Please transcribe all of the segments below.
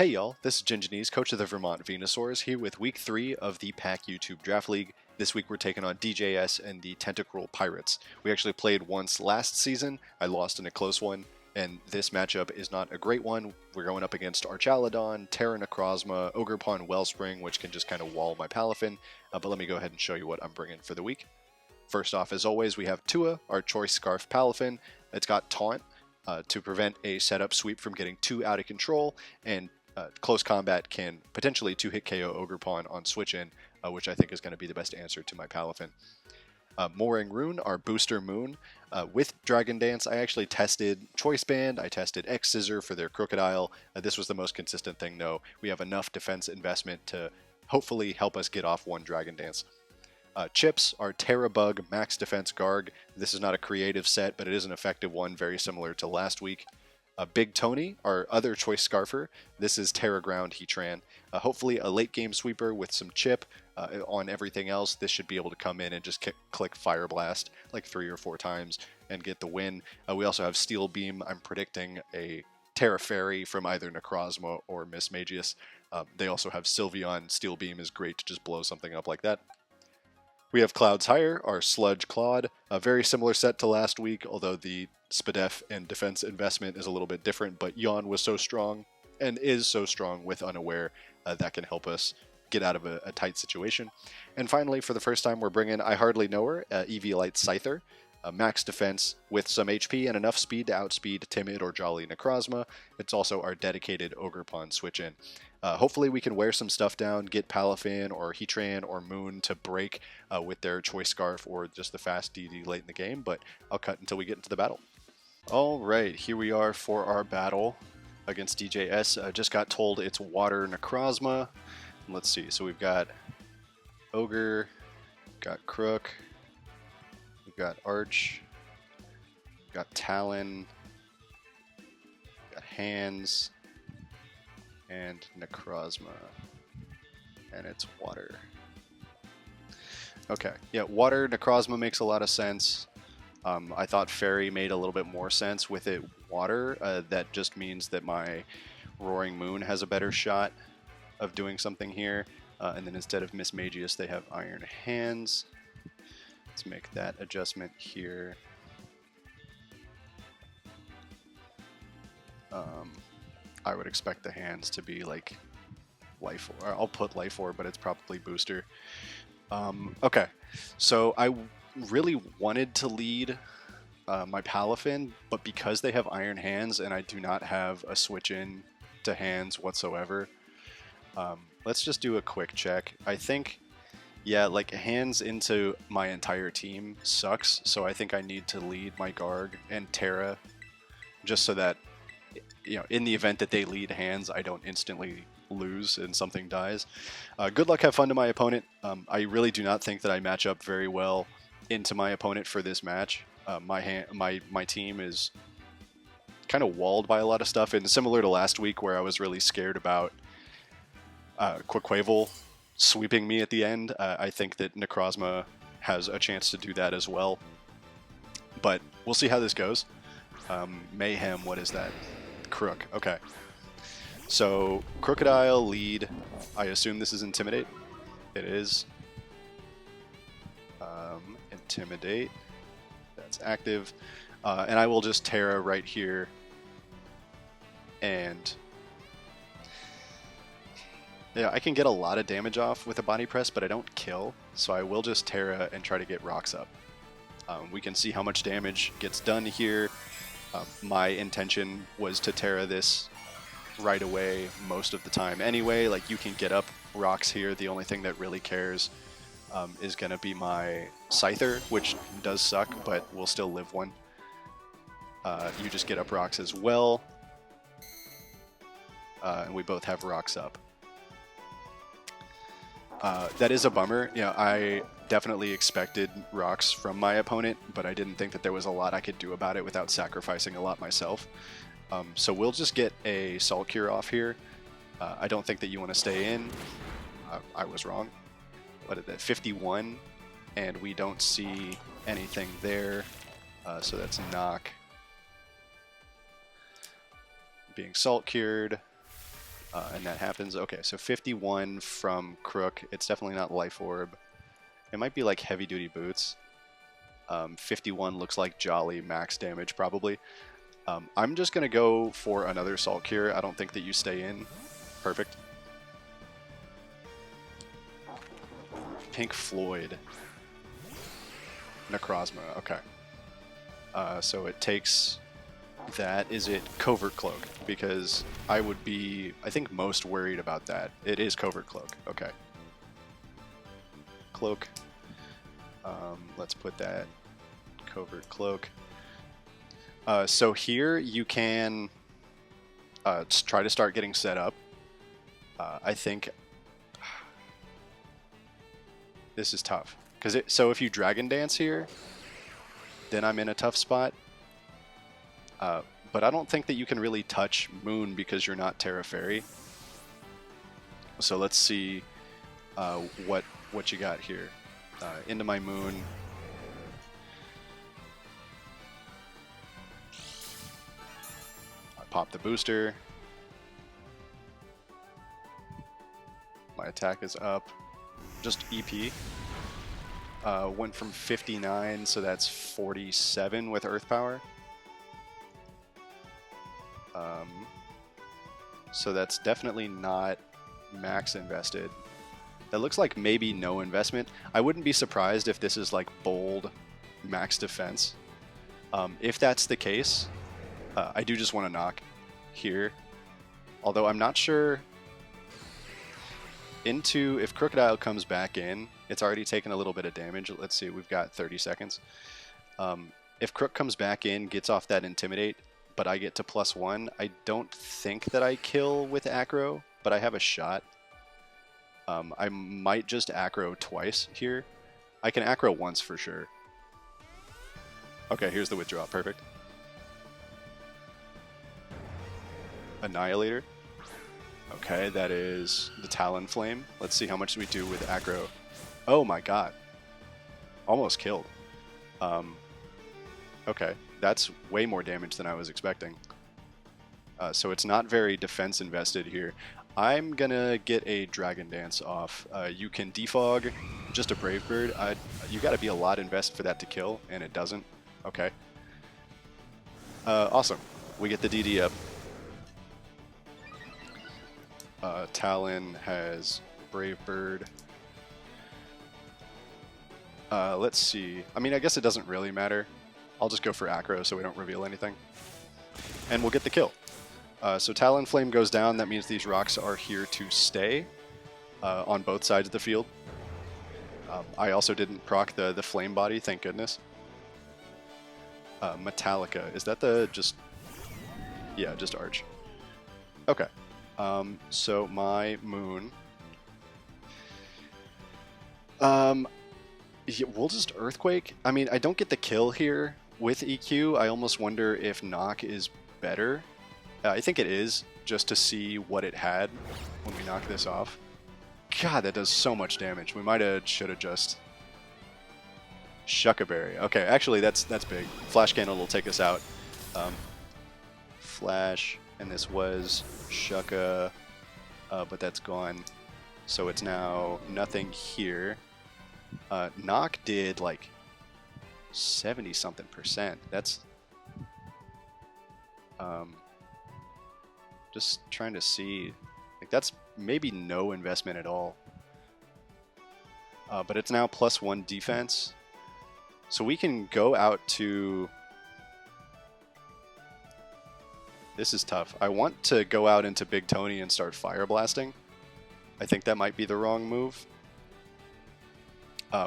Hey y'all, this is Ginganese, coach of the Vermont Venusaurs, here with week 3 of the PAC YouTube Draft League. This week we're taking on DJS and the Tentacruel Pirates. We actually played once last season. I lost in a close one, and this matchup is not a great one. We're going up against Archaludon, TERA NECROZMA, Ogerpon Wellspring, which can just kind of wall my Palafin, but let me go ahead and show you what I'm bringing for the week. First off, as always, we have Tua, our Choice Scarf Palafin. It's got Taunt to prevent a setup sweep from getting too out of control, and close combat can potentially 2-hit KO Ogerpon on switch in, which I think is going to be the best answer to my Palafin. Mooring Rune, our Booster Moon. With Dragon Dance, I actually tested Choice Band, I tested X Scissor for their Crocodile. This was the most consistent thing though. We have enough defense investment to hopefully help us get off one Dragon Dance. Chips, our Terra Bug Max Defense Garg. This is not a creative set, but it is an effective one, very similar to last week. Big Tony, our other Choice Scarfer. This is Terra Ground Heatran. Hopefully a late game sweeper with some chip on everything else. This should be able to come in and just click Fire Blast like 3 or 4 times and get the win. We also have Steel Beam. I'm predicting a Terra Fairy from either Necrozma or Mismagius. They also have Sylveon. Steel Beam is great to just blow something up like that. We have Clouds Higher, our Sludge Clawed, a very similar set to last week, although the SPDEF and defense investment is a little bit different, but Yawn was so strong, and is so strong with Unaware, that can help us get out of a tight situation. And finally, for the first time, we're bringing I Hardly Know Her, Eviolite Scyther, max defense with some HP and enough speed to outspeed Timid or Jolly Necrozma. It's also our dedicated Ogerpon switch-in. Hopefully we can wear some stuff down, get Palafin or Heatran or Moon to break with their Choice Scarf or just the fast DD late in the game, but I'll cut until we get into the battle. Alright, here we are for our battle against DJS. Just got told it's Water Necrozma. Let's see, so we've got Ogre, got Crook, we've got Arch, we've got Talon, got Hands, and Necrozma, and it's Water. Okay, yeah, Water Necrozma makes a lot of sense. I thought Fairy made a little bit more sense with it Water. That just means that my Roaring Moon has a better shot of doing something here. And then instead of Mismagius, they have Iron Hands. Let's make that adjustment here. I would expect the hands to be like Life Orb. I'll put Life Orb, but it's probably Booster. Okay, so I really wanted to lead my Palafin, but because they have Iron Hands and I do not have a switch in to Hands whatsoever, let's just do a quick check. I think, yeah, like Hands into my entire team sucks, so I think I need to lead my Garg and Terra just so that, you know, in the event that they lead Hands, I don't instantly lose and something dies. Good luck, have fun to my opponent. I really do not think that I match up very well into my opponent for this match. My team is kind of walled by a lot of stuff, and similar to last week where I was really scared about Quaquavel sweeping me at the end, I think that Necrozma has a chance to do that as well. But we'll see how this goes. Mayhem, what is that? Crook, okay. So, Crocodile, lead. I assume this is Intimidate. It is. Intimidate. That's active. And I will just Terra right here. And yeah, I can get a lot of damage off with a body press, but I don't kill. So I will just Terra and try to get rocks up. We can see how much damage gets done here. My intention was to Terra this right away most of the time anyway. Like, you can get up rocks here. The only thing that really cares is going to be my Scyther, which does suck, but we'll still live one. You just get up rocks as well. And we both have rocks up. That is a bummer. You know, I definitely expected rocks from my opponent, but I didn't think that there was a lot I could do about it without sacrificing a lot myself. So we'll just get a Salt Cure off here. I don't think that you want to stay in. I was wrong. But at 51, and we don't see anything there. So that's Knock. Being Salt Cured. And that happens. Okay, so 51 from Crook. It's definitely not Life Orb. It might be like Heavy Duty Boots. 51 looks like Jolly max damage, probably. I'm just going to go for another Salt Cure. I don't think that you stay in. Perfect. Pink Floyd. NECROZMA, okay. So it takes that. Is it Covert Cloak? Because I would be, I think, most worried about that. It is Covert Cloak, okay. Cloak. Let's put that Covert Cloak. So here you can try to start getting set up. I think this is tough. So if you Dragon Dance here, then I'm in a tough spot. But I don't think that you can really touch Moon because you're not Terra Fairy. So let's see what you got here. Into my Moon. I pop the booster. My attack is up. Just EP. Went from 59, so that's 47 with Earth Power. So that's definitely not max invested. That looks like maybe no investment. I wouldn't be surprised if this is like bold max defense. If that's the case, I do just want to knock here. Although I'm not sure if Crocodile comes back in, it's already taken a little bit of damage. Let's see, we've got 30 seconds. If Crook comes back in, gets off that Intimidate, but I get to +1, I don't think that I kill with Acro, but I have a shot. I might just Acro twice here. I can Acro once for sure. Okay, here's the withdraw. Perfect. Annihilator. Okay, that is the Talonflame. Let's see how much we do with Acro. Oh my god. Almost killed. Okay, that's way more damage than I was expecting. So it's not very defense invested here. I'm gonna get a Dragon Dance off. You can defog just a Brave Bird. You gotta be a lot invested for that to kill, and it doesn't. Okay. Awesome. We get the DD up. Talon has Brave Bird. Let's see. I mean, I guess it doesn't really matter. I'll just go for Acro so we don't reveal anything. And we'll get the kill. So Talonflame goes down. That means these rocks are here to stay on both sides of the field. I also didn't proc the Flame Body, thank goodness. Metallica. Is that the just... Yeah, just Arch. Okay. So my Moon... Yeah, we'll just Earthquake. I mean, I don't get the kill here with EQ. I almost wonder if Knock is better. I think it is, just to see what it had when we knock this off. God, that does so much damage. We should have just... Shuckaberry. Okay, actually, that's big. Flash Cannon will take us out. Flash, and this was Shucka, but that's gone. So it's now nothing here. Knock did like 70-something%. That's just trying to see, like, that's maybe no investment at all. But it's now +1 defense, so we can go out to... This is tough. I want to go out into Big Tony and start Fire Blasting. I think that might be the wrong move.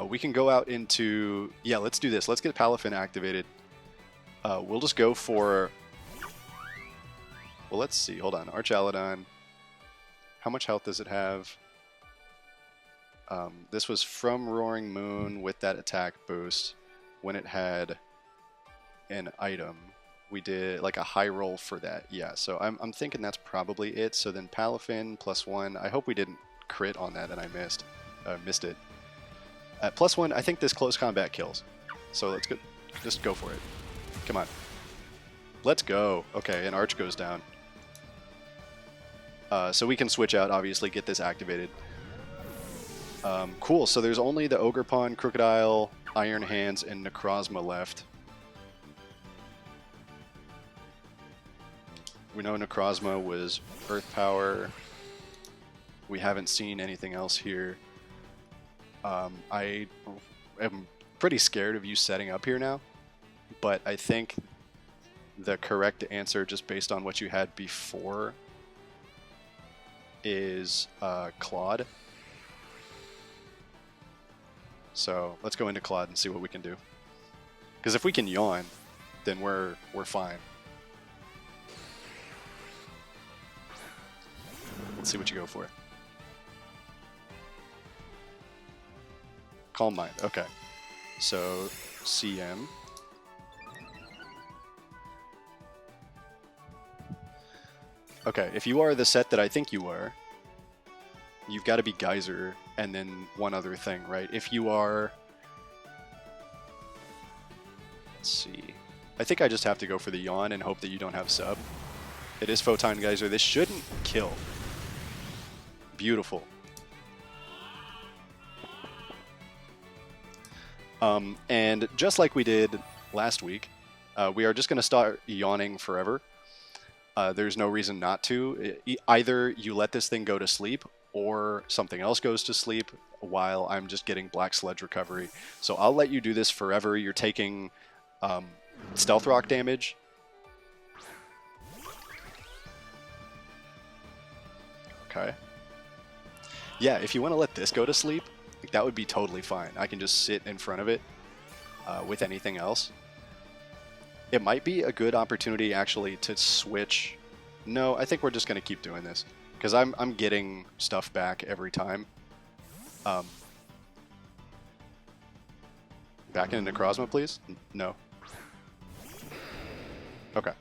We can go out into... Yeah, let's do this. Let's get Palafin activated. We'll just go for... Well, let's see. Hold on. Archalodon. How much health does it have? This was from Roaring Moon with that attack boost. When it had an item, we did like a high roll for that. Yeah, so I'm thinking that's probably it. So then Palafin +1. I hope we didn't crit on that and I missed it. At +1, I think this close combat kills. So let's go. Just go for it. Come on. Let's go. Okay, and Arch goes down. So we can switch out, obviously, get this activated. Cool, so there's only the Ogre Pawn, Crocodile, Iron Hands, and NECROZMA left. We know NECROZMA was Earth Power. We haven't seen anything else here. I am pretty scared of you setting up here now, but I think the correct answer, just based on what you had before, is Claude. So let's go into Claude and see what we can do. Because if we can yawn, then we're fine. Let's see what you go for. Calm Mind. Okay. So CM. Okay, if you are the set that I think you are, you've got to be Geyser and then one other thing, right? If you are... Let's see. I think I just have to go for the Yawn and hope that you don't have Sub. It is Photon Geyser. This shouldn't kill. Beautiful. And just like we did last week, we are just going to start yawning forever. There's no reason not to. Either you let this thing go to sleep or something else goes to sleep while I'm just getting Black Sludge recovery. So I'll let you do this forever. You're taking Stealth Rock damage. Okay. Yeah, if you want to let this go to sleep, like, that would be totally fine. I can just sit in front of it with anything else. It might be a good opportunity, actually, to switch. No, I think we're just going to keep doing this, because I'm getting stuff back every time. Back into NECROZMA, please? No. Okay.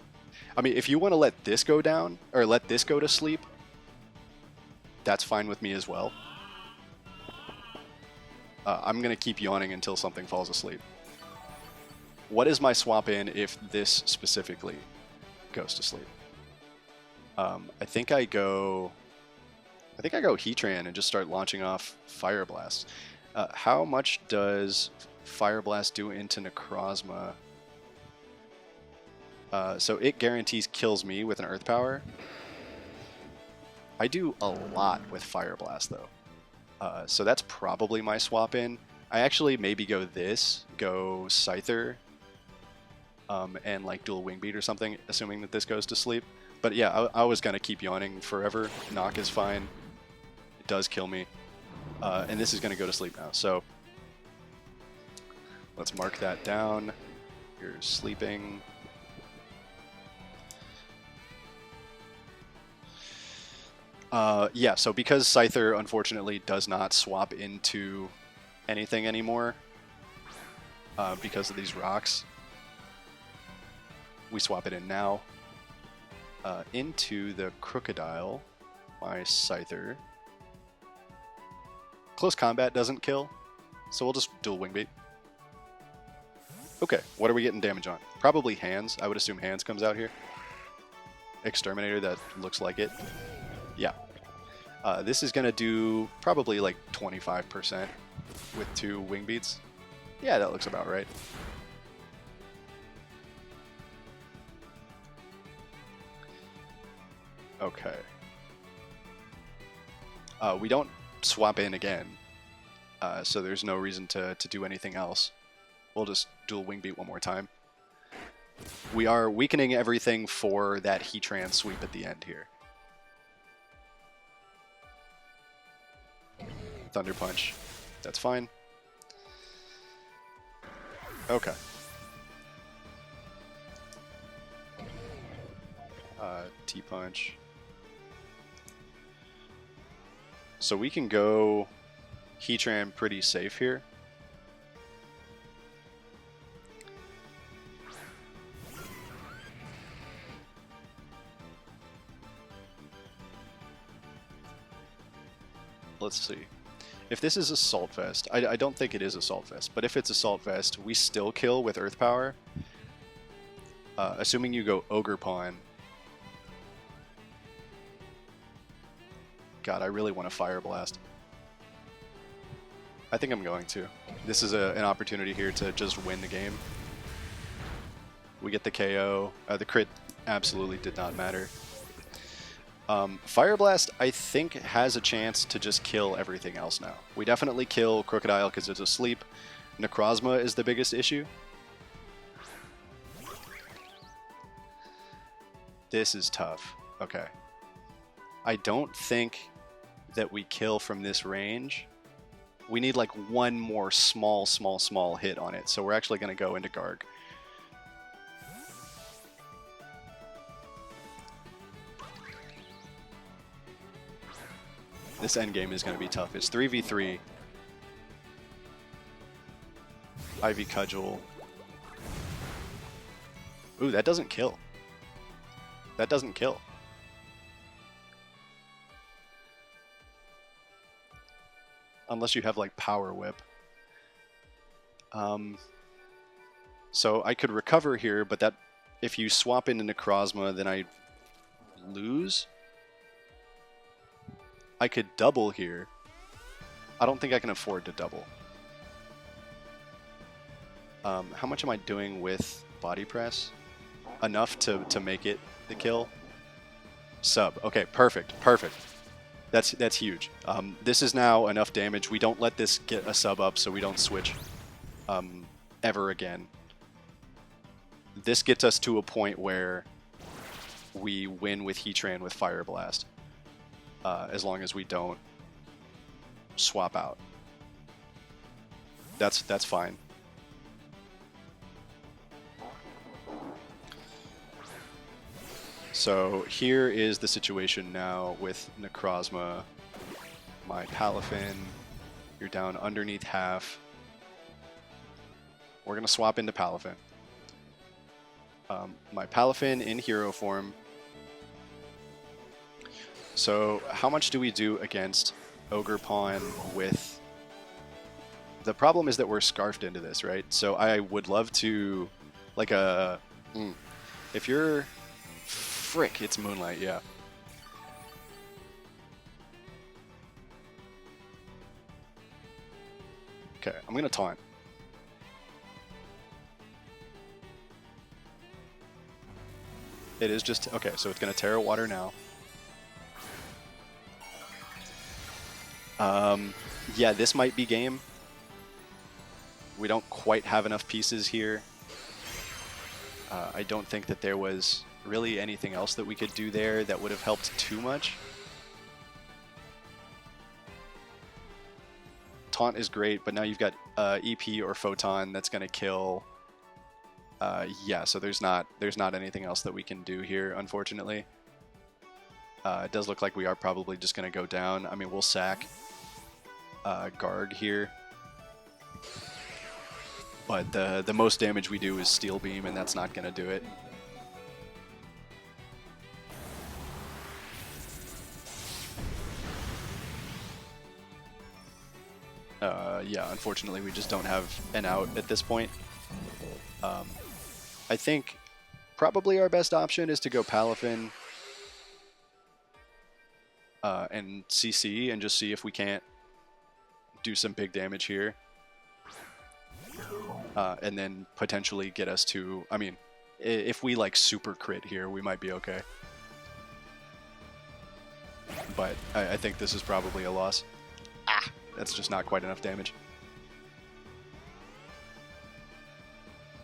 I mean, if you want to let this go down, or let this go to sleep, that's fine with me as well. I'm going to keep yawning until something falls asleep. What is my swap in if this specifically goes to sleep? I think I go Heatran and just start launching off Fire Blast. How much does Fire Blast do into NECROZMA? So it guarantees kills me with an Earth Power. I do a lot with Fire Blast though. So that's probably my swap in. I actually maybe go Scyther, and like dual Wing Beat or something, assuming that this goes to sleep. But yeah, I was gonna keep yawning forever. Knock is fine. It does kill me. And this is gonna go to sleep now. So let's mark that down. You're sleeping. Yeah, so because Scyther unfortunately does not swap into anything anymore because of these rocks, we swap it in now. Into the Crocodile, my Scyther. Close combat doesn't kill, so we'll just dual Wing Beat. Okay, what are we getting damage on? Probably Hands. I would assume Hands comes out here. Exterminator, that looks like it. Yeah. This is going to do probably like 25% with 2 Wing Beats. Yeah, that looks about right. Okay. We don't swap in again, so there's no reason to do anything else. We'll just dual Wing Beat one more time. We are weakening everything for that Heatran sweep at the end here. Thunder Punch. That's fine. Okay. T-Punch. So we can go Heatran pretty safe here. Let's see. If this is Assault Vest, I don't think it is Assault Vest, but if it's Assault Vest, we still kill with Earth Power. Assuming you go Ogre Pawn. God, I really want to Fire Blast. I think I'm going to. This is an opportunity here to just win the game. We get the KO. The crit absolutely did not matter. Fire Blast, I think, has a chance to just kill everything else now. We definitely kill Crocodile because it's asleep. NECROZMA is the biggest issue. This is tough. Okay. I don't think that we kill from this range. We need like one more small hit on it. So we're actually going to go into Garg. This endgame is going to be tough. It's 3v3. Ivy Cudgel. Ooh, that doesn't kill. That doesn't kill. Unless you have like Power Whip. So I could recover here, but that if you swap into NECROZMA, then I lose. I could double here. I don't think I can afford to double. How much am I doing with Body Press? Enough to make it the kill. Sub. Okay, perfect. Perfect. That's huge. This is now enough damage. We don't let this get a sub up so we don't switch ever again. This gets us to a point where we win with Heatran with Fire Blast. As long as we don't swap out. That's fine. So here is the situation now with NECROZMA. My Palafin, you're down underneath half. We're going to swap into Palafin. My Palafin in hero form. So how much do we do against Ogre Pawn with... The problem is that we're scarfed into this, right? So I would love to... Like a... If you're... Frick, it's Moonlight, yeah. Okay, I'm gonna taunt. It is just... Okay, so it's gonna TERA Water now. Yeah, this might be game. We don't quite have enough pieces here. I don't think that there was really anything else that we could do there that would have helped too much. Taunt is great, but now you've got EP or Photon that's going to kill. Yeah, so there's not anything else that we can do here, unfortunately. It does look like we are probably just going to go down. I mean, we'll sack Garg here. But the most damage we do is Steel Beam, and that's not going to do it. Yeah, unfortunately, we just don't have an out at this point. I think probably our best option is to go Palafin and CC and just see if we can't do some big damage here. And then potentially get us to... I mean, if we like super crit here, we might be okay. But I think this is probably a loss. Ah! That's just not quite enough damage.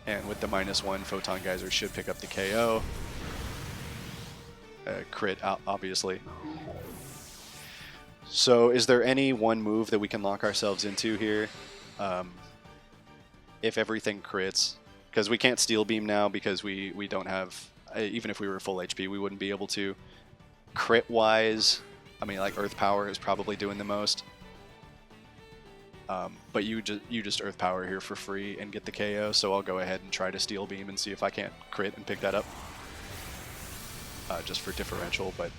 And with the -1, Photon Geyser should pick up the KO. Crit, obviously. So is there any one move that we can lock ourselves into here? If everything crits. Because we can't Steel Beam now because we don't have... even if we were full HP, we wouldn't be able to. Crit-wise, I mean, like Earth Power is probably doing the most. But you just Earth Power here for free and get the KO, so I'll go ahead and try to Steel Beam and see if I can't crit and pick that up. Just for differential, but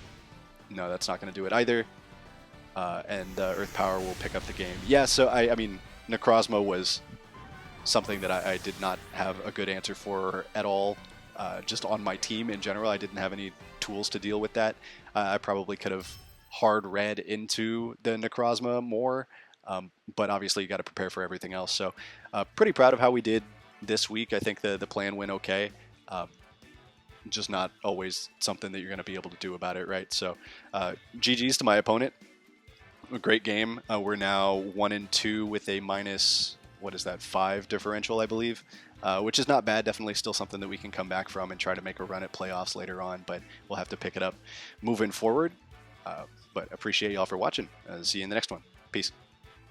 no, that's not going to do it either. And Earth Power will pick up the game. Yeah, so I mean, NECROZMA was something that I did not have a good answer for at all. Just on my team in general, I didn't have any tools to deal with that. I probably could have hard red into the NECROZMA more, but obviously you got to prepare for everything else. So pretty proud of how we did this week. I think the plan went okay. Just not always something that you're going to be able to do about it, right? So GG's to my opponent. A great game. We're now 1-2 with a minus, what is that, 5 differential, I believe, which is not bad. Definitely still something that we can come back from and try to make a run at playoffs later on, but we'll have to pick it up moving forward. But appreciate y'all for watching. See you in the next one. Peace.